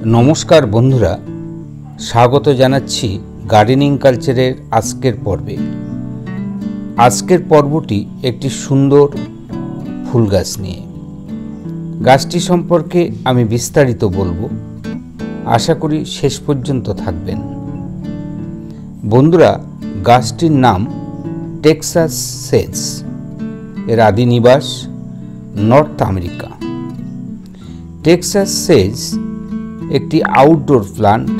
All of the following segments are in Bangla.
नमस्कार बंधुरा स्वागत जानाচ্ছি गार्डनिंग कल्चरेर आजकेर पर्वे। आजकेर पर्वटी एकटी सुंदर फुल गाछ निये। गाछटी सम्पर्के आमी विस्तारित बोलबो, आशा करी शेष पर्यन्त थाकबेन। बंधुरा गाछटिर नाम टेक्सास सेज। एर आदि निवास नर्थ आमेरिका। टेक्सास सेज একটি আউটডোর প্লান্ট,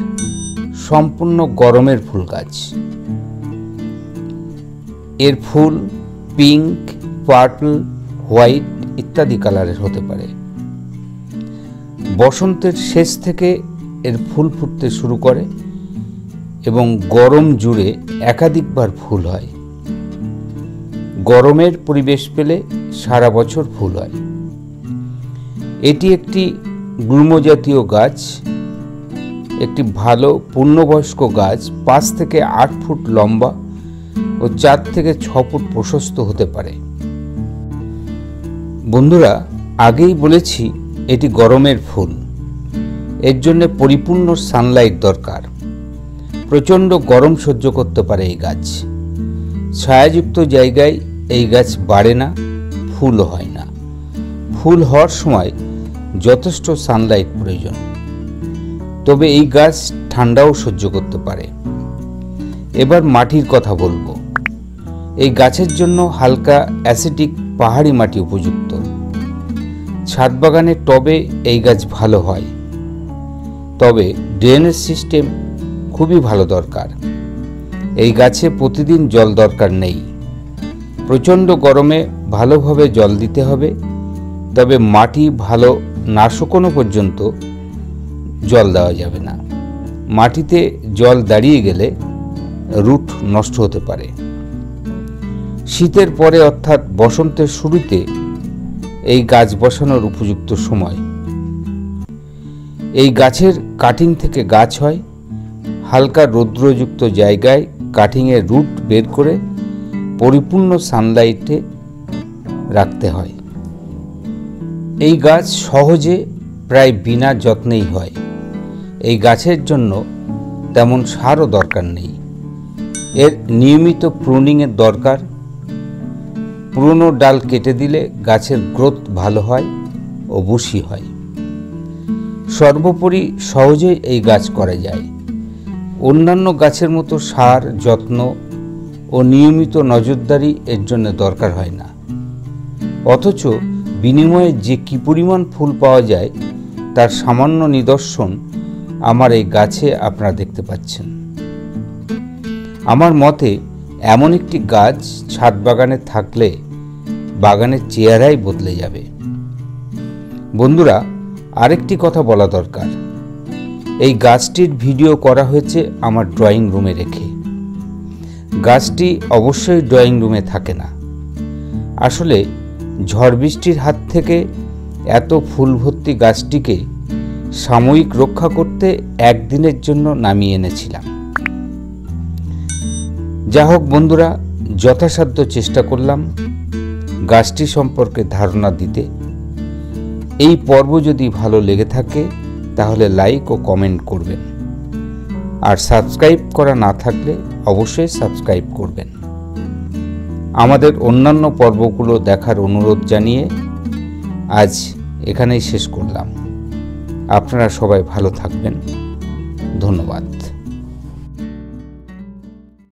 সম্পূর্ণ গরমের ফুল গাছ। এর ফুল পিঙ্ক, পার্পল, হোয়াইট ইত্যাদি কালারের হতে পারে। বসন্তের শেষ থেকে এর ফুল ফুটতে শুরু করে এবং গরম জুড়ে একাধিকবার ফুল হয়। গরমের পরিবেশ পেলে সারা বছর ফুল হয়। এটি একটি গুল্ম জাতীয় গাছ, একটি ভালো পূর্ণবয়স্ক গাছ 5 থেকে 8 ফুট লম্বা ও 4 থেকে 6 ফুট প্রশস্ত হতে পারে। বন্ধুরা, আগেই বলেছি এটি গরমের ফুল। এর জন্য পরিপূর্ণ সানলাইট দরকার। প্রচণ্ড গরম সহ্য করতে পারে এই গাছ। ছায়াযুক্ত জায়গায় এই গাছ বাড়ে না, ফুল হয় না। ফুল হওয়ার সময় যথেষ্ট সানলাইট প্রয়োজন। তবে এই গাছ ঠান্ডাও সহ্য করতে পারে। এবার মাটির কথা বলবো। এই গাছের জন্য হালকা অ্যাসিডিক পাহাড়ি মাটি উপযুক্ত। ছাদ বাগানের টবে এই গাছ ভালো হয়, তবে ড্রেনেজ সিস্টেম খুবই ভালো দরকার। এই গাছে প্রতিদিন জল দরকার নেই। প্রচণ্ড গরমে ভালোভাবে জল দিতে হবে, তবে মাটি ভালো না শুকনো পর্যন্ত জল দেওয়া যাবে না। মাটিতে জল দাঁড়িয়ে গেলে রুট নষ্ট হতে পারে। শীতের পরে অর্থাৎ বসন্তের শুরুতে এই গাছ বসানোর উপযুক্ত সময়। এই গাছের কাটিং থেকে গাছ হয়। হালকা রৌদ্রযুক্ত জায়গায় কাটিংয়ের রুট বের করে পরিপূর্ণ সানলাইটে রাখতে হয়। এই গাছ সহজে প্রায় বিনা যত্নেই হয়। এই গাছের জন্য তেমন সারও দরকার নেই। এর নিয়মিত প্রুনিংয়ের দরকার। পুরনো ডাল কেটে দিলে গাছের গ্রোথ ভালো হয় ও বুশি হয়। সর্বোপরি সহজেই এই গাছ করা যায়। অন্যান্য গাছের মতো সার, যত্ন ও নিয়মিত নজরদারি এর জন্য দরকার হয় না। অথচ বিনিময়ে যে কি পরিমাণ ফুল পাওয়া যায় তার সামান্য নিদর্শন আমার এই গাছে আপনারা দেখতে পাচ্ছেন। আমার মতে এমন একটি গাছ ছাদ বাগানে থাকলে বাগানের চেহারাই বদলে যাবে। বন্ধুরা, আরেকটি কথা বলা দরকার। এই গাছটির ভিডিও করা হয়েছে আমার ড্রয়িং রুমে রেখে। গাছটি অবশ্যই ড্রয়িং রুমে থাকে না। আসলে ঝড় বৃষ্টির হাত থেকে এত ফুল ভর্তি গাছটিকে সাময়িক রক্ষা করতে একদিনের জন্য নামিয়ে এনেছিলাম। যা হোক বন্ধুরা, যথাসাধ্য চেষ্টা করলাম গাছটি সম্পর্কে ধারণা দিতে। এই পর্ব যদি ভালো লেগে থাকে তাহলে লাইক ও কমেন্ট করবেন, আর সাবস্ক্রাইব করা না থাকলে অবশ্যই সাবস্ক্রাইব করবেন। আমাদের অন্যান্য পর্বগুলো দেখার অনুরোধ জানিয়ে আজ এখানেই শেষ করলাম। আপনারা সবাই ভালো থাকবেন। ধন্যবাদ।